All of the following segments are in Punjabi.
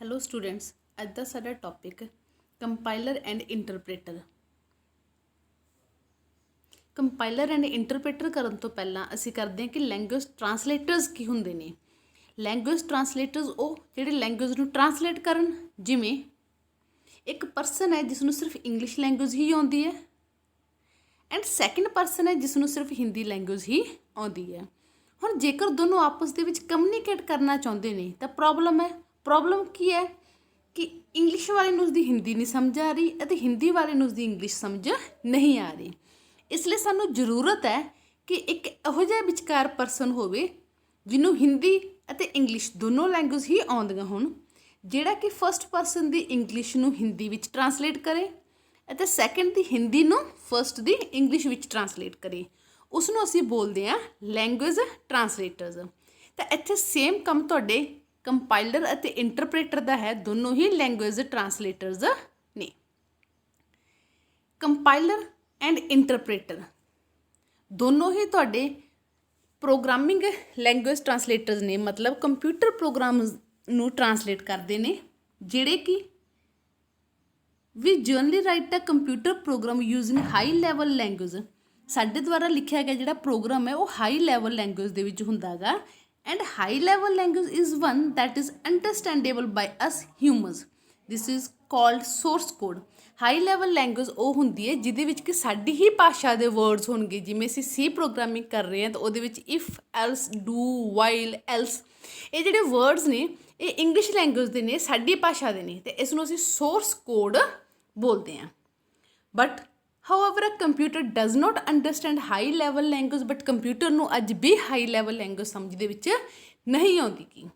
ਹੈਲੋ ਸਟੂਡੈਂਟਸ, ਅੱਜ ਦਾ ਸਾਡਾ topic compiler and interpreter. Compiler and interpreter ਕਰਨ ਤੋਂ ਪਹਿਲਾਂ ਅਸੀਂ ਕਰਦੇ ਹਾਂ ਕਿ ਲੈਂਗੁਏਜ ਟਰਾਂਸਲੇਟਰਸ ਕੀ ਹੁੰਦੇ ਨੇ। ਲੈਂਗੁਏਜ ਟਰਾਂਸਲੇਟਰਸ ਉਹ ਜਿਹੜੇ ਲੈਂਗੁਏਜ ਨੂੰ ਟਰਾਂਸਲੇਟ ਕਰਨ, ਜਿਵੇਂ ਇੱਕ ਪਰਸਨ ਹੈ ਜਿਸ ਨੂੰ ਸਿਰਫ ਇੰਗਲਿਸ਼ ਲੈਂਗੁਏਜ ਹੀ ਆਉਂਦੀ ਹੈ ਐਂਡ ਸੈਕਿੰਡ ਪਰਸਨ ਹੈ ਜਿਸ ਨੂੰ ਸਿਰਫ ਹਿੰਦੀ ਲੈਂਗੁਏਜ ਹੀ ਆਉਂਦੀ ਹੈ। ਹੁਣ ਜੇਕਰ ਦੋਨੋਂ ਆਪਸ ਦੇ ਵਿੱਚ ਕਮਿਊਨੀਕੇਟ ਕਰਨਾ ਚਾਹੁੰਦੇ ਨੇ ਤਾਂ ਪ੍ਰੋਬਲਮ ਕੀ ਹੈ ਕਿ ਇੰਗਲਿਸ਼ ਵਾਲੇ ਨੂੰ ਉਸਦੀ ਹਿੰਦੀ ਨਹੀਂ ਸਮਝ ਆ ਰਹੀ ਅਤੇ ਹਿੰਦੀ ਵਾਲੇ ਨੂੰ ਉਸਦੀ ਇੰਗਲਿਸ਼ ਸਮਝ ਨਹੀਂ ਆ ਰਹੀ। ਇਸ ਲਈ ਸਾਨੂੰ ਜ਼ਰੂਰਤ ਹੈ ਕਿ ਇੱਕ ਇਹੋ ਜਿਹਾ ਵਿਚਕਾਰ ਪਰਸਨ ਹੋਵੇ ਜਿਹਨੂੰ ਹਿੰਦੀ ਅਤੇ ਇੰਗਲਿਸ਼ ਦੋਨੋਂ ਲੈਂਗੁਏਜ ਹੀ ਆਉਂਦੀਆਂ ਹੋਣ, ਜਿਹੜਾ ਕਿ ਫਸਟ ਪਰਸਨ ਦੀ ਇੰਗਲਿਸ਼ ਨੂੰ ਹਿੰਦੀ ਵਿੱਚ ਟਰਾਂਸਲੇਟ ਕਰੇ ਅਤੇ ਸੈਕਿੰਡ ਦੀ ਹਿੰਦੀ ਨੂੰ ਫਸਟ ਦੀ ਇੰਗਲਿਸ਼ ਵਿੱਚ ਟਰਾਂਸਲੇਟ ਕਰੇ। ਉਸ ਨੂੰ ਅਸੀਂ ਬੋਲਦੇ ਹਾਂ ਲੈਂਗੁਏਜ ਟਰਾਂਸਲੇਟਰਸ। ਤਾਂ ਇੱਥੇ ਸੇਮ ਕੰਮ ਤੁਹਾਡੇ ਕੰਪਾਈਲਰ ਅਤੇ ਇੰਟਰਪ੍ਰੇਟਰ ਦਾ ਹੈ, ਦੋਨੋਂ ਹੀ ਲੈਂਗੁਏਜ ਟਰਾਂਸਲੇਟਰਸ ਨੇ। ਕੰਪਾਈਲਰ ਐਂਡ ਇੰਟਰਪ੍ਰੇਟਰ ਦੋਨੋਂ ਹੀ ਤੁਹਾਡੇ ਪ੍ਰੋਗਰਾਮਿੰਗ ਲੈਂਗੁਏਜ ਟਰਾਂਸਲੇਟਰਸ ਨੇ, ਮਤਲਬ ਕੰਪਿਊਟਰ ਪ੍ਰੋਗਰਾਮਸ ਨੂੰ ਟਰਾਂਸਲੇਟ ਕਰਦੇ ਨੇ, ਜਿਹੜੇ ਕਿ ਵੀ generally write a computer program using high level language. ਸਾਡੇ ਦੁਆਰਾ ਲਿਖਿਆ ਗਿਆ ਜਿਹੜਾ ਪ੍ਰੋਗਰਾਮ ਹੈ ਉਹ ਹਾਈ ਲੈਵਲ ਲੈਂਗੁਏਜ ਦੇ ਵਿੱਚ ਹੁੰਦਾ ਗਾ। And high level language is one that is understandable by us humans. This is called source code. High level language ਉਹ ਹੁੰਦੀ ਹੈ ਜਿਹਦੇ ਵਿੱਚ ਕਿ ਸਾਡੀ ਹੀ ਭਾਸ਼ਾ ਦੇ ਵਰਡਸ ਹੋਣਗੇ। ਜਿਵੇਂ ਅਸੀਂ ਸੀ ਪ੍ਰੋਗਰਾਮਿੰਗ ਕਰ ਰਹੇ ਹਾਂ ਤਾਂ ਉਹਦੇ ਵਿੱਚ if, else, do, while, else, ਇਹ ਜਿਹੜੇ ਵਰਡਸ ਨੇ ਇਹ ਇੰਗਲਿਸ਼ ਲੈਂਗੁਏਜ ਦੇ ਨੇ, ਸਾਡੀ ਭਾਸ਼ਾ ਦੇ ਨੇ, ਅਤੇ ਇਸ ਨੂੰ ਅਸੀਂ ਸੋਰਸ ਕੋਡ ਬੋਲਦੇ ਹਾਂ। But however, a computer does not understand high level language, but computer ਨੂੰ ਅੱਜ ਵੀ ਹਾਈ ਲੈਵਲ ਲੈਂਗੁਏਜ ਸਮਝ ਦੇ ਵਿੱਚ ਨਹੀਂ ਆਉਂਦੀ ਗੀ।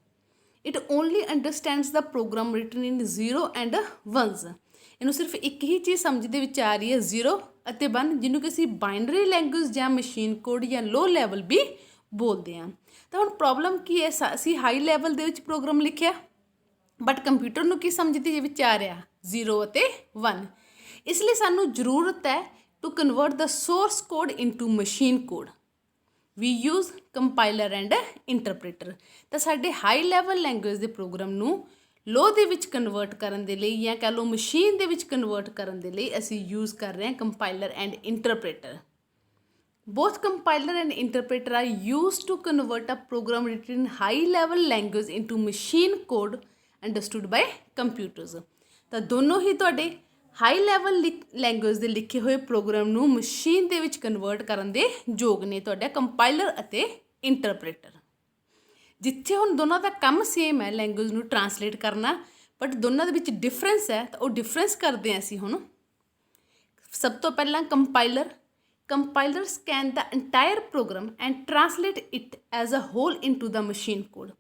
It only understands the program written in 0 and 1s। ਇਹਨੂੰ ਸਿਰਫ ਇੱਕ ਹੀ ਚੀਜ਼ ਸਮਝ ਦੇ ਵਿੱਚ ਆ ਰਹੀ ਹੈ, 0 ਅਤੇ 1, ਜਿਹਨੂੰ ਕਿ ਅਸੀਂ ਬਾਈਨਰੀ ਲੈਂਗੁਏਜ ਜਾਂ ਮਸ਼ੀਨ ਕੋਡ ਜਾਂ ਲੋ ਲੈਵਲ ਵੀ ਬੋਲਦੇ ਹਾਂ। ਤਾਂ ਹੁਣ ਪ੍ਰੋਬਲਮ ਕੀ ਹੈ, ਅਸੀਂ ਹਾਈ ਲੈਵਲ ਦੇ ਵਿੱਚ ਪ੍ਰੋਗਰਾਮ ਲਿਖਿਆ ਬਟ ਕੰਪਿਊਟਰ ਨੂੰ ਕੀ ਸਮਝ ਦੇ ਵਿੱਚ ਆ ਰਿਹਾ, 0 ਅਤੇ 1। ਇਸ ਲਈ ਸਾਨੂੰ ਜ਼ਰੂਰਤ ਹੈ to convert the source code into machine code. We use compiler and interpreter. ਤਾਂ ਸਾਡੇ ਹਾਈ ਲੈਵਲ ਲੈਂਗੁਏਜ ਦੇ ਪ੍ਰੋਗਰਾਮ ਨੂੰ ਲੋ ਦੇ ਵਿੱਚ ਕਨਵਰਟ ਕਰਨ ਦੇ ਲਈ, ਜਾਂ ਕਹਿ ਲਓ ਮਸ਼ੀਨ ਦੇ ਵਿੱਚ ਕਨਵਰਟ ਕਰਨ ਦੇ ਲਈ, ਅਸੀਂ ਯੂਜ਼ ਕਰ ਰਹੇ ਹਾਂ compiler and interpreter. Both compiler and interpreter are used to convert a program written in high level language into machine code understood by computers। ਤਾਂ ਦੋਨੋਂ ਹੀ ਤੁਹਾਡੇ ਹਾਈ ਲੈਵਲ ਲੈਂਗੁਏਜ ਦੇ ਲਿਖੇ ਹੋਏ ਪ੍ਰੋਗਰਾਮ ਨੂੰ ਮਸ਼ੀਨ ਦੇ ਵਿੱਚ ਕਨਵਰਟ ਕਰਨ ਦੇ ਯੋਗ ਨੇ ਤੁਹਾਡਾ ਕੰਪਾਈਲਰ ਅਤੇ ਇੰਟਰਪ੍ਰੇਟਰ। ਜਿੱਥੇ ਹੁਣ ਦੋਨਾਂ ਦਾ ਕੰਮ ਸੇਮ ਹੈ, ਲੈਂਗੁਏਜ ਨੂੰ ਟਰਾਂਸਲੇਟ ਕਰਨਾ, ਬਟ ਦੋਨਾਂ ਦੇ ਵਿੱਚ ਡਿਫਰੈਂਸ ਹੈ, ਤਾਂ ਉਹ ਡਿਫਰੈਂਸ ਕਰਦੇ ਹਾਂ ਅਸੀਂ ਹੁਣ। ਸਭ ਤੋਂ ਪਹਿਲਾਂ Compiler scan the entire program and translate it as a whole into the machine code।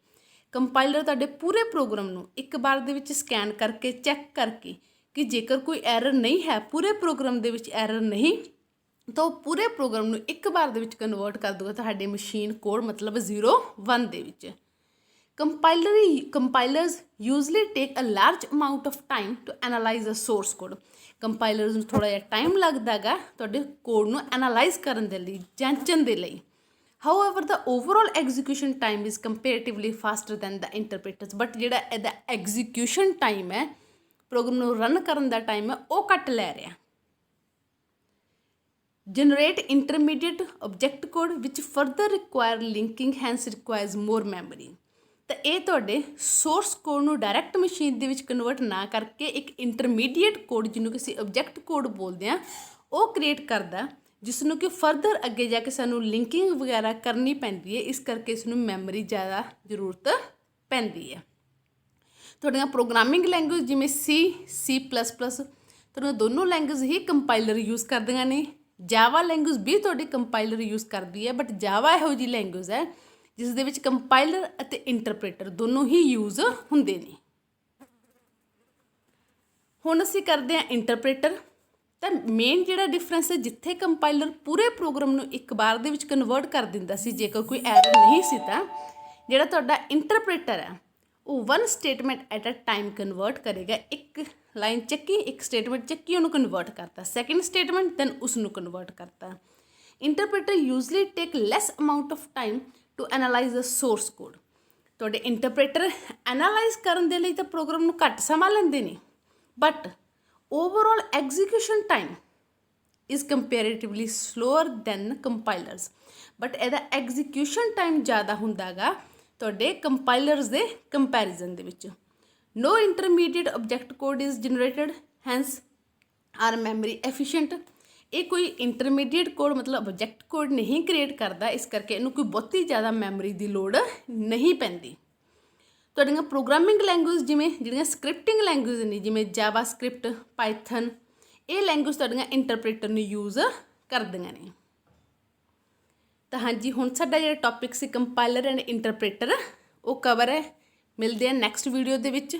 Compiler ਤੁਹਾਡੇ ਪੂਰੇ ਪ੍ਰੋਗਰਾਮ ਨੂੰ ਇੱਕ ਵਾਰ ਦੇ ਵਿੱਚ ਸਕੈਨ ਕਰਕੇ ਚੈੱਕ ਕਰਕੇ ਕਿ ਜੇਕਰ ਕੋਈ ਐਰਰ ਨਹੀਂ ਹੈ, ਪੂਰੇ ਪ੍ਰੋਗਰਾਮ ਦੇ ਵਿੱਚ ਐਰਰ ਨਹੀਂ, ਤਾਂ ਉਹ ਪੂਰੇ ਪ੍ਰੋਗਰਾਮ ਨੂੰ ਇੱਕ ਵਾਰ ਦੇ ਵਿੱਚ ਕਨਵਰਟ ਕਰ ਦੂਗਾ ਤੁਹਾਡੇ ਮਸ਼ੀਨ ਕੋਡ, ਮਤਲਬ 0 1 ਦੇ ਵਿੱਚ। Compilers usually take a large amount of time to analyze the source code। ਕੰਪਾਈਲਰਸ ਨੂੰ ਥੋੜ੍ਹਾ ਜਿਹਾ ਟਾਈਮ ਲੱਗਦਾ ਗਾ ਤੁਹਾਡੇ ਕੋਡ ਨੂੰ ਐਨਾਲਾਈਜ਼ ਕਰਨ ਦੇ ਲਈ, ਜਾਂਚਣ ਦੇ ਲਈ। However, the overall execution time is comparatively faster than the interpreters। But ਜਿਹੜਾ ਇਹਦਾ ਐਗਜ਼ੀਕਿਊਸ਼ਨ ਟਾਈਮ ਹੈ, ਪ੍ਰੋਗਰਾਮ ਨੂੰ ਰਨ ਕਰਨ ਦਾ ਟਾਈਮ ਹੈ, ਉਹ ਘੱਟ ਲੈ ਰਿਹਾ। Generate intermediate object code which further require linking, hence requires more memory। ਤਾਂ ਇਹ ਤੁਹਾਡੇ ਸੋਰਸ ਕੋਡ ਨੂੰ ਡਾਇਰੈਕਟ ਮਸ਼ੀਨ ਦੇ ਵਿੱਚ ਕਨਵਰਟ ਨਾ ਕਰਕੇ ਇੱਕ ਇੰਟਰਮੀਡੀਏਟ ਕੋਡ, ਜਿਹਨੂੰ ਕਿ ਅਸੀਂ ਆਬਜੈਕਟ ਕੋਡ ਬੋਲਦੇ ਹਾਂ, ਉਹ ਕ੍ਰੀਏਟ ਕਰਦਾ, ਜਿਸ ਨੂੰ ਕਿ ਫਰਦਰ ਅੱਗੇ ਜਾ ਕੇ ਸਾਨੂੰ ਲਿੰਕਿੰਗ ਵਗੈਰਾ ਕਰਨੀ ਪੈਂਦੀ ਹੈ। ਇਸ ਕਰਕੇ ਇਸ ਨੂੰ ਮੈਮਰੀ ਜ਼ਿਆਦਾ ਜ਼ਰੂਰਤ ਪੈਂਦੀ ਹੈ। ਤੁਹਾਡੀਆਂ ਪ੍ਰੋਗਰਾਮਿੰਗ ਲੈਂਗੁਏਜ ਜਿਵੇਂ C++, ਤੁਹਾਡੀਆਂ ਦੋਨੋਂ ਲੈਂਗੁਏਜ ਹੀ ਕੰਪਾਈਲਰ ਯੂਜ਼ ਕਰਦੀਆਂ ਨੇ। ਜਾਵਾ ਲੈਂਗੁਏਜ ਵੀ ਤੁਹਾਡੀ ਕੰਪਾਈਲਰ ਯੂਜ਼ ਕਰਦੀ ਹੈ, ਬਟ ਜਾਵਾ ਇਹੋ ਜਿਹੀ ਲੈਂਗੁਏਜ ਹੈ ਜਿਸ ਦੇ ਵਿੱਚ ਕੰਪਾਈਲਰ ਅਤੇ ਇੰਟਰਪ੍ਰੇਟਰ ਦੋਨੋਂ ਹੀ ਯੂਜ਼ ਹੁੰਦੇ ਨੇ। ਹੁਣ ਅਸੀਂ ਕਰਦੇ ਹਾਂ ਇੰਟਰਪ੍ਰੇਟਰ। ਤਾਂ ਮੇਨ ਜਿਹੜਾ ਡਿਫਰੈਂਸ ਹੈ, ਜਿੱਥੇ ਕੰਪਾਈਲਰ ਪੂਰੇ ਪ੍ਰੋਗਰਾਮ ਨੂੰ ਇੱਕ ਵਾਰ ਦੇ ਵਿੱਚ ਕਨਵਰਟ ਕਰ ਦਿੰਦਾ ਸੀ ਜੇਕਰ ਕੋਈ ਐਰਰ ਨਹੀਂ ਸੀ, ਤਾਂ ਜਿਹੜਾ ਤੁਹਾਡਾ ਇੰਟਰਪ੍ਰੇਟਰ ਹੈ ਉਹ 1 statement at a time convert ਕਰੇਗਾ। ਇੱਕ ਲਾਈਨ ਚੱਕੀ, ਇੱਕ ਸਟੇਟਮੈਂਟ ਚੱਕੀ, ਉਹਨੂੰ ਕਨਵਰਟ ਕਰਤਾ, ਸੈਕਿੰਡ ਸਟੇਟਮੈਂਟ ਦੈਨ ਉਸ ਨੂੰ ਕਨਵਰਟ ਕਰਤਾ। Interpreter usually take less amount of time to analyse the source code. ਤੁਹਾਡੇ ਇੰਟਰਪ੍ਰੇਟਰ ਐਨਾਲਾਈਜ਼ ਕਰਨ ਦੇ ਲਈ ਤਾਂ ਪ੍ਰੋਗਰਾਮ ਨੂੰ ਘੱਟ ਸਮਾਂ ਲੈਂਦੇ ਨੇ, but overall execution time is comparatively slower than compilers. But ਇਹਦਾ ਐਗਜ਼ੀਕਿਊਸ਼ਨ ਟਾਈਮ ਜ਼ਿਆਦਾ ਹੁੰਦਾ ਗਾ ਤੁਹਾਡੇ ਕੰਪਾਈਲਰਸ ਦੇ ਕੰਪੈਰੀਜ਼ਨ ਦੇ ਵਿੱਚ। No intermediate object code is generated, hence are memory efficient. ਇਹ ਕੋਈ ਇੰਟਰਮੀਡੀਏਟ ਕੋਡ ਮਤਲਬ ਆਬਜੈਕਟ ਕੋਡ ਨਹੀਂ ਕ੍ਰੀਏਟ ਕਰਦਾ, ਇਸ ਕਰਕੇ ਇਹਨੂੰ ਕੋਈ ਬਹੁਤੀ ਜ਼ਿਆਦਾ ਮੈਮਰੀ ਦੀ ਲੋੜ ਨਹੀਂ ਪੈਂਦੀ। ਤੁਹਾਡੀਆਂ ਪ੍ਰੋਗਰਾਮਿੰਗ ਲੈਂਗੁਏਜ ਜਿਵੇਂ ਜਿਹੜੀਆਂ ਸਕ੍ਰਿਪਟਿੰਗ ਲੈਂਗੁਏਜ ਨੇ, ਜਿਵੇਂ ਜਾਵਾ ਸਕ੍ਰਿਪਟ, ਪਾਈਥਨ, ਇਹ ਲੈਂਗੁਏਜ ਤੁਹਾਡੀਆਂ ਇੰਟਰਪ੍ਰੇਟਰ ਨੂੰ ਯੂਜ਼ ਕਰਦੀਆਂ ਨੇ। ਤਾਂ ਹਾਂਜੀ, ਹੁਣ ਸਾਡਾ ਜਿਹੜਾ topic C compiler and interpreter ਉਹ ਕਵਰ ਹੈ। ਮਿਲਦੇ ਆ ਨੈਕਸਟ ਵੀਡੀਓ ਦੇ ਵਿੱਚ।